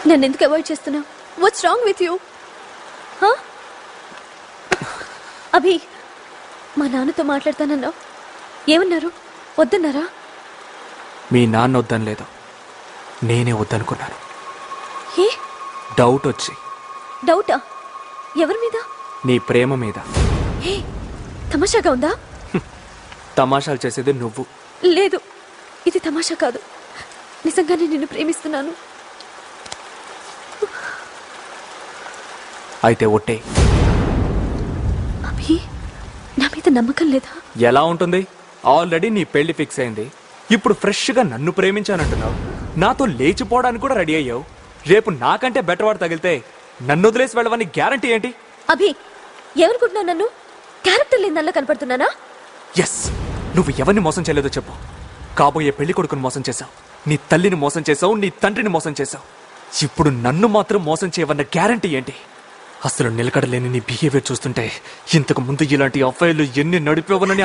నన్ను ఎందుకు అవాయిడ్ చేస్తున్నావు? What's wrong with you? Abhi, మా నాన్నతో మాట్లాడతానన్నావు, ఏమన్నారు? వద్దన్నారా? మీ నాన్న వద్దనలేదు, నేనే వద్దనుకున్నాను. ఏ డౌట్ వచ్చి. డౌటా? ఎవరి మీద? నీ ప్రేమ మీద. ఏ తమాషాగా ఉందా? తమాషాలు చేసేది నువ్వు. లేదు, ఇది తమాషా కాదు. నిజంగానే నిన్ను ప్రేమిస్తున్నాను. అయితే ఒట్టే. అభి, నా మీద నమ్మకం లేదా? ఎలా ఉంటుంది? ఆల్రెడీ నీ పెళ్లి ఫిక్స్ అయింది. ఇప్పుడు ఫ్రెష్గా నన్ను ప్రేమించానంటున్నావు. నాతో లేచిపోవడానికి కూడా రెడీ అయ్యావు. రేపు నాకంటే బెటర్ వాడు తగిలితే నన్ను వదిలేసి వెళ్ళవని గ్యారంటీ ఏంటి? అభి, ఏమనుకుంటున్నావు? నన్ను క్యారెక్టర్ లేని నల్ల కనపడుతున్నానా? ఎస్, నువ్వు ఎవరిని మోసం చేయలేదో చెప్పు. కాబోయే పెళ్లి కొడుకుని మోసం చేశావు, నీ తల్లిని మోసం చేశావు, నీ తండ్రిని మోసం చేశావు. ఇప్పుడు నన్ను మాత్రం మోసం చేయవన్న గ్యారంటీ ఏంటి? అసలు నిలకడలేని నీ బిహేవియర్ చూస్తుంటే ఇంతకు ముందు ఇలాంటి అఫైర్లు ఎన్ని నడిపేవనని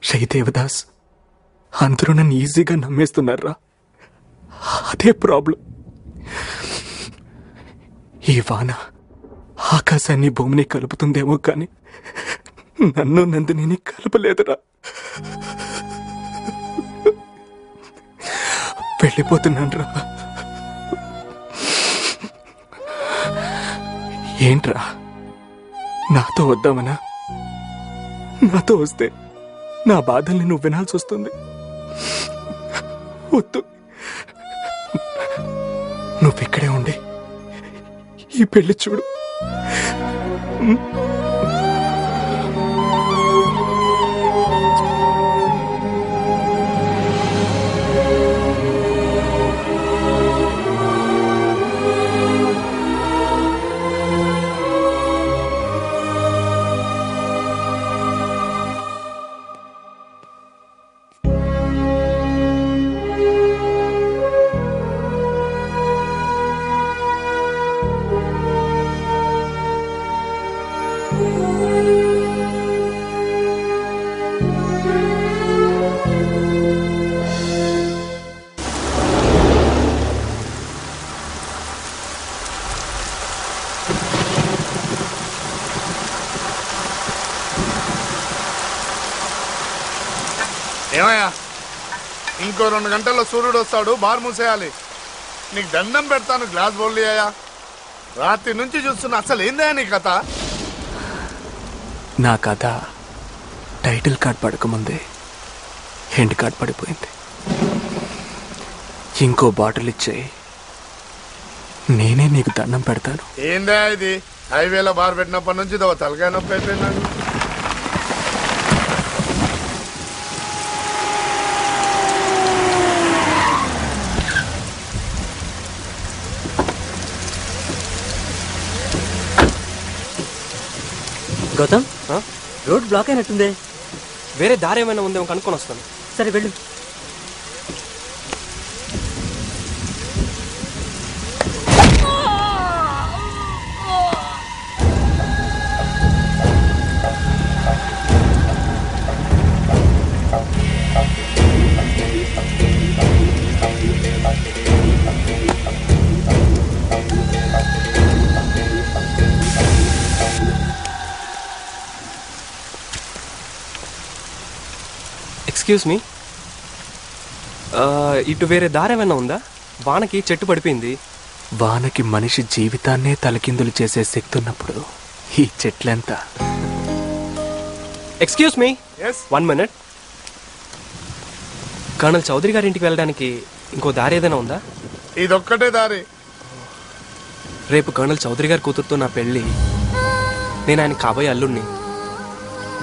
శ్రీ దేవదాస్, అందరూ నన్ను ఈజీగా నమ్మేస్తున్నారా? అదే ప్రాబ్లం. ఈ వాన ఆకాశాన్ని భూమిని కలుపుతుందేమో కానీ నన్ను నందిని కలపలేదురా. వెళ్ళిపోతున్నానురా. ఏంట్రా, నాతో వద్దామనా? నాతో వస్తే నా బాధల్ని నువ్వు వినాల్సి వస్తుంది. వద్దు, నువ్విక్కడే ఉండి ఈ పెళ్లి చూడు. ఏమయ్యా, ఇంకో 2 గంటల్లో సూర్యుడు వస్తాడు, బార్ మూసేయాలి. నీకు దండం పెడతాను, గ్లాస్ బౌల్ అయ్యా. రాత్రి నుంచి చూస్తున్నా, అసలు ఏందా నీ కథ? నా కథ టైటిల్ కార్డ్ పడకముందే ఎండ్ కార్డ్ పడిపోయింది. ఇంకో బాటిల్ ఇచ్చే, నేనే నీకు దండం పెడతాను. ఏందా ఇది? హైవేలో బార్ పెట్టినప్పటి నుంచి తలకాయ నొప్పి అయిపోయినాడు. గౌతమ్, రోడ్ బ్లాక్ అయినట్టుందే. వేరే దారి ఏమైనా ఉందేమో కనుక్కొని వస్తాను. సరే వెళ్ళు. ఎక్స్క్యూజ్ మీ, ఇటు వేరే దారి ఏమైనా ఉందా? వానకి చెట్టు పడిపోయింది. వానకి మనిషి జీవితాన్నే తలకిందులు చేసే శక్తి ఉన్నప్పుడు ఈ చెట్లెంత? Excuse me, 1 minute. Colonel Chaudhary గారి ఇంటికి వెళ్ళడానికి ఇంకో దారి ఏదైనా ఉందా? ఇదొక్కటే దారి. రేపు కర్నల్ చౌదరి గారి కూతురుతో నా పెళ్ళి. నేను ఆయన కాబోయే అల్లుడిని.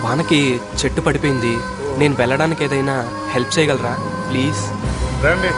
వానకి చెట్టు పడిపోయింది. నేను వెళ్ళడానికి ఏదైనా హెల్ప్ చేయగలరా ప్లీజ్? రండి.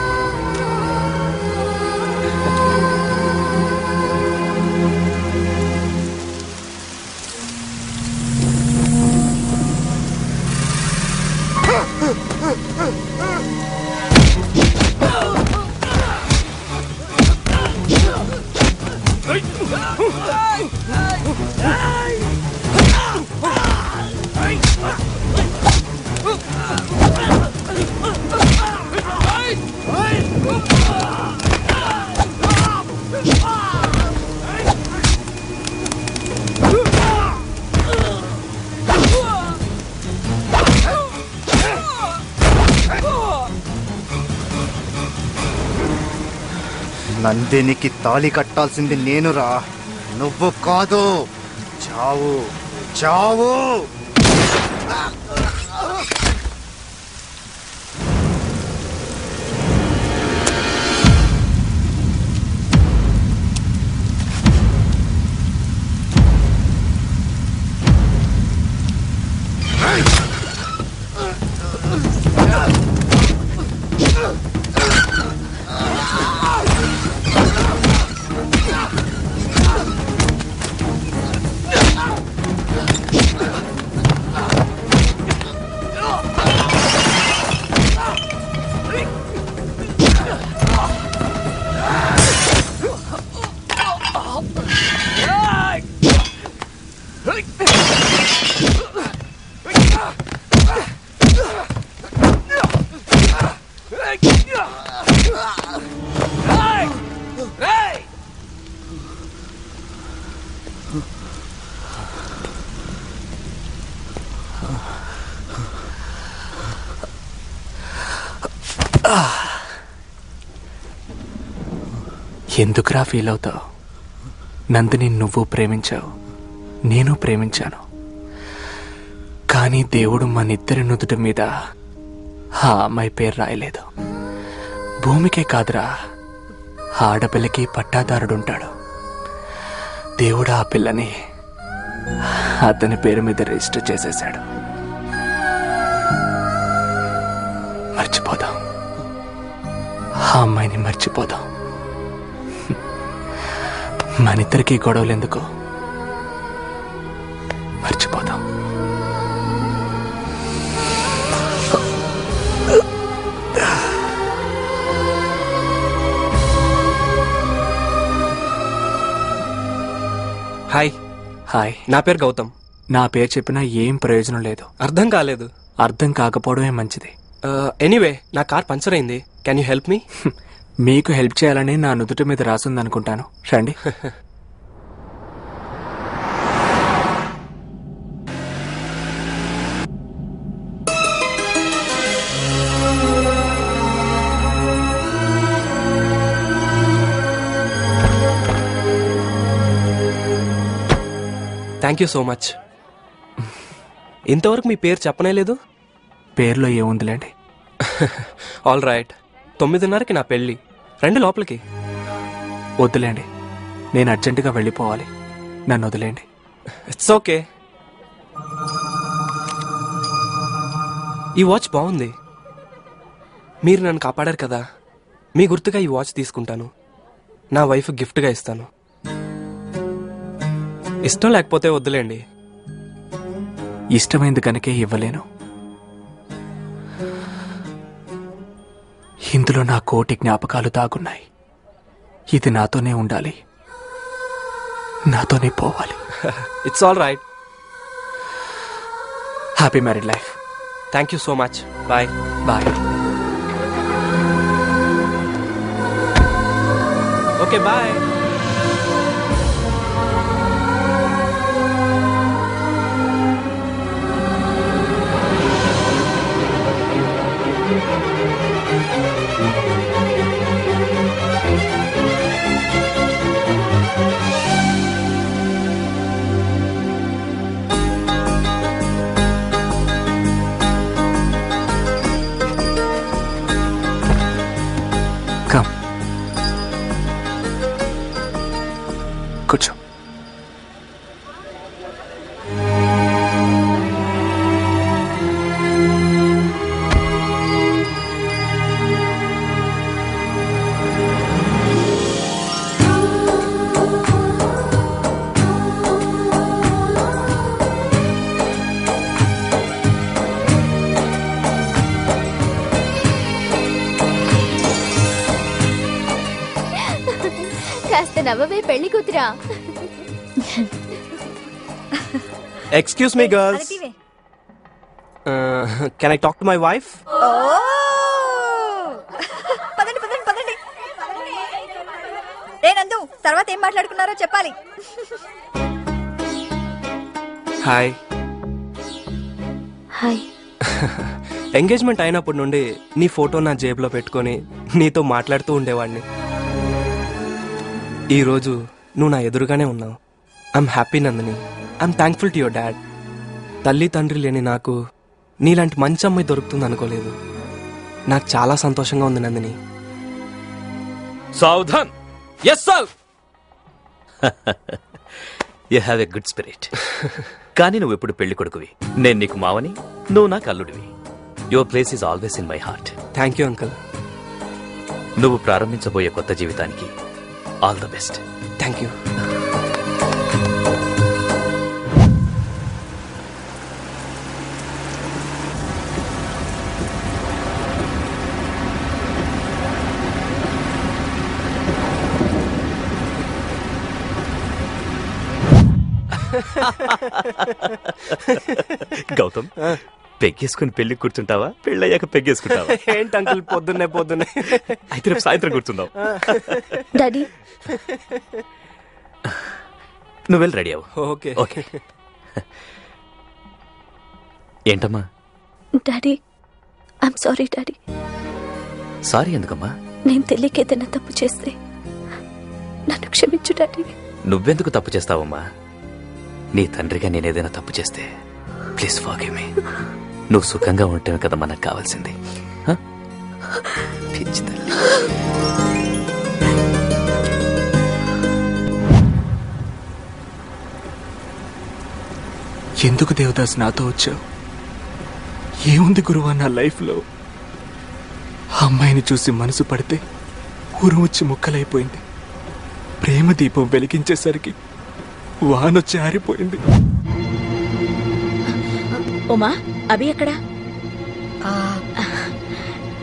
నందినికి తాళి కట్టాల్సింది నేనురా, నువ్వు కాదు. చావు చావు. ఎందుకురా ఫీల్ అవుతావు? నందిని నువ్వు ప్రేమించావు, నేను ప్రేమించాను. కానీ దేవుడు మనిద్దరి నుదుటి మీద ఆ అమ్మాయి పేరు రాయలేదు. భూమికే కాదురా, ఆడపిల్లకి పట్టాదారుడుంటాడు. దేవుడు ఆ పిల్లని అతని పేరు మీద రిజిస్టర్ చేసేశాడు. మర్చిపోదాం, ఆ అమ్మాయిని మర్చిపోదాం. మనిద్దరికీ గొడవలెందుకు, మర్చిపోదాం. హాయ్. హాయ్. నా పేరు గౌతమ్. నా పేరు చెప్పినా ఏం ప్రయోజనం లేదు. అర్థం కాలేదు. అర్థం కాకపోవడమే మంచిది. ఎనీవే, నా కార్ పంచర్ అయింది. Can you help me? మీకు హెల్ప్ చేయాలని నా నుదుటి మీద రాసుందనుకుంటాను. రండి. Thank you so much. ఇంతవరకు మీ పేరు చెప్పనే లేదు. పేర్లో ఏముందిలేండి. All right. 9:30కి నా పెళ్ళి. రండి లోపలికి. వద్దులేండి, నేను అర్జెంటుగా వెళ్ళిపోవాలి. నన్ను వదిలేండి. It's okay. ఈ వాచ్ బాగుంది. మీరు నన్ను కాపాడారు కదా, మీ గుర్తుగా ఈ వాచ్ తీసుకుంటాను. నా వైఫ్ గిఫ్ట్గా ఇస్తాను. ఇష్టం లేకపోతే వద్దులేండి. ఇష్టమైంది కనుకే ఇవ్వలేను. ఇందులో నా కోటి జ్ఞాపకాలు దాగున్నాయి. ఇది నాతోనే ఉండాలి, నాతోనే పోవాలి. It's all right. Happy married life. Thank you so much. Bye. Bye. Okay bye. Come. కూర్చో. కాస్త నవ్వవే పెళ్లి కూతురా. Excuse me girls, can I talk to my wife? పదండి పదండి పదండి. నందు, తర్వాత ఏం మాట్లాడుకున్నారో చెప్పాలి. హాయ్. హాయ్. ఎంగేజ్మెంట్ అయినప్పటి నుండి నీ ఫోటో నా జేబులో పెట్టుకొని నీతో మాట్లాడుతూ ఉండేవాడిని. ఈరోజు నువ్వు నా ఎదురుగానే ఉన్నావు. I'm happy Nandini. I'm thankful to your dad. తల్లి తండ్రి లేని నాకు నీలాంటి మంచి అమ్మాయి దొరుకుతుంది అనుకోలేదు. నాకు చాలా సంతోషంగా ఉంది నందిని. సావధాన్. Yes sir. You have a good spirit. కానీ నువ్వు ఎప్పుడు పెళ్లి కొడుకువి, నేను నీకు మావని, నువ్వు నాకు అల్లుడివి. Your place is always in my heart. Thank you uncle. నువ్వు ప్రారంభించబోయే కొత్త జీవితానికి all the best. Thank you. Gautam, పెగ్గేసుకుని పెళ్లి కూర్చుంటావా, పెళ్ళయ్యాక పెగ్గేసుకుంటావా? ఏంటి అంకుల్ పొద్దున్నే అయితే రేపు సాయంత్రం కూర్చుందాం. డాడీ, నువ్వు వెళ్ళి రెడీ అవ్వు. Okay okay. ఏంటమ్మా? Daddy, I'm sorry daddy. Sorry ఎందుకమ్మా? నేను తెలియక ఏదైనా తప్పు చేస్తే నన్ను క్షమించు డాడీ. నువ్వెందుకు తప్పు చేస్తావమ్మా? నీ తండ్రిగా నేనేదైనా తప్పు చేస్తే ప్లీజ్ ఫర్గివ్ మీ. నువ్వు సుఖంగా ఉంటేనే కదా మనకు కావాల్సింది. పిచ్చి తల్లి. ఎందుకు దేవదాస్ నాతో వచ్చావు? ఏముంది గురువా నా లైఫ్లో? ఆ అమ్మాయిని చూసి మనసు పడితే ఊరు వచ్చి ముక్కలైపోయింది. ప్రేమ దీపం వెలిగించేసరికి వానొచ్చి ఆరిపోయింది. ఉమా, అభి ఎక్కడా?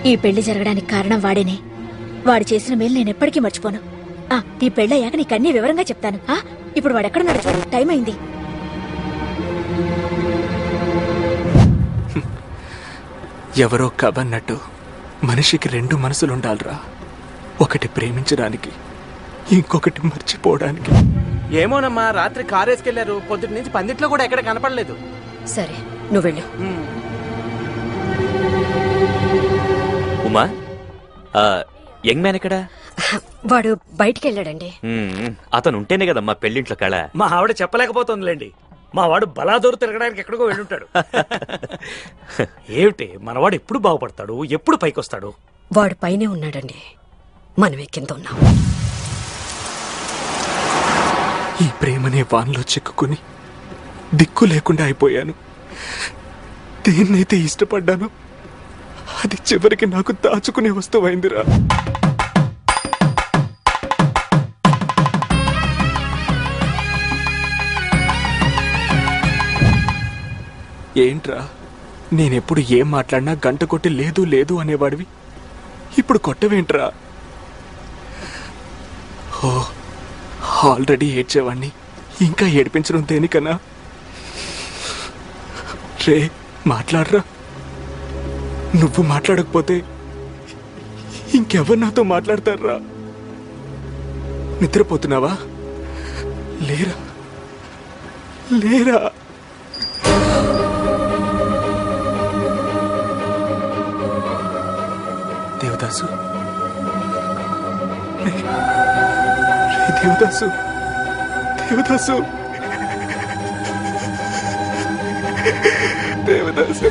ఈ పెళ్లి జరగడానికి కారణం వాడేనే. వాడు చేసిన మేలు నేను ఎప్పటికీ మర్చిపోను. ఈ పెళ్ళయ్యాక నీకన్నీ వివరంగా చెప్తాను. ఇప్పుడు వాడెక్కడ నడుచు, టైం అయింది. ఎవరో కబన్నట్టు మనిషికి రెండు మనసులుండాలిరా. ఒకటి ప్రేమించడానికి, ఇంకొకటి మర్చిపోవడానికి. ఏమోనమ్మా, రాత్రి కారేసుకెళ్లారు. పొద్దుటి నుంచి పందిట్లో కూడా ఎక్కడ కనపడలేదు. సరే, నువ్వు వెళ్ళు. ఉమా, యంగ్ మ్యాన్ ఎక్కడా? వాడు బయటికి వెళ్ళాడండి. అతను ఉంటేనే కదమ్మా పెళ్లింట్లో కళ. మా ఆవిడ చెప్పలేకపోతుందిలేండి. మా వాడు బలాదూరు తిరగడానికి ఎక్కడికో వెళ్ళుంటాడు. ఏమిటి, మనవాడు ఎప్పుడు బాగుపడతాడు, ఎప్పుడు పైకొస్తాడు? వాడు పైనే ఉన్నాడండి, మనమే కింద ఉన్నాం. ఈ ప్రేమనే వాన్లో చిక్కుకుని దిక్కు లేకుండా అయిపోయాను. దేన్నైతే ఇష్టపడ్డాను అది చివరికి నాకు దాచుకునే వస్తువైందిరా. ఏంట్రా, నేనెప్పుడు ఏం మాట్లాడినా గంట కొట్టి లేదు లేదు అనేవాడివి. ఇప్పుడు కొట్టవేంట్రా? ఓ, ఆల్రెడీ ఏడ్చేవాణ్ణి, ఇంకా ఏడిపించడం దేనికన్నా? రే, మాట్లాడరా. నువ్వు మాట్లాడకపోతే ఇంకెవరు నాతో మాట్లాడతారా? నిద్రపోతున్నావా? లేరా లేరా? దేవదాసు, దేవదాసు, దేవదాసు, దేవదాసు.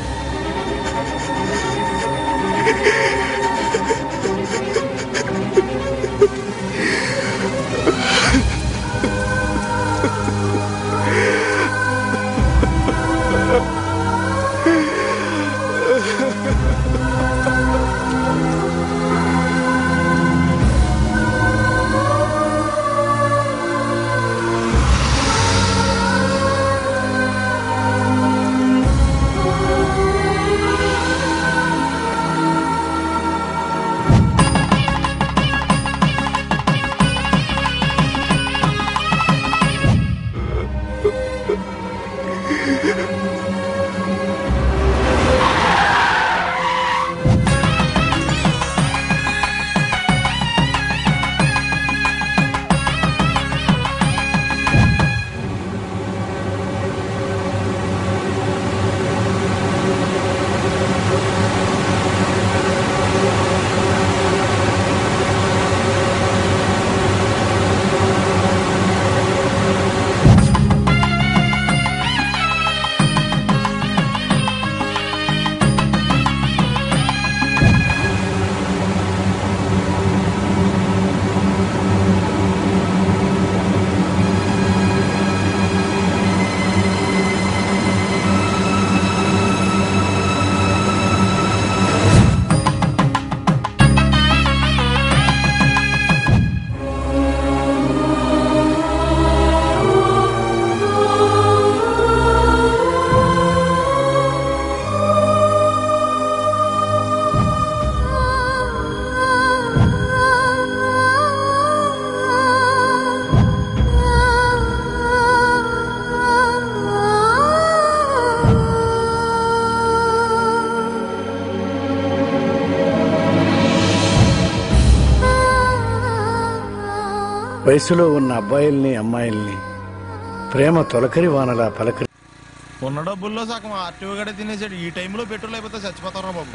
వయసులో ఉన్న అబ్బాయిల్ని అమ్మాయిల్ని ప్రేమ తొలకరి వానలా పలకరి. ఉన్న డబ్బుల్లో సగం ఆర్టీఓ గడే తినేసాడు. ఈ టైంలో పెట్రోల్ అయిపోతే చచ్చిపోతారా బాబు.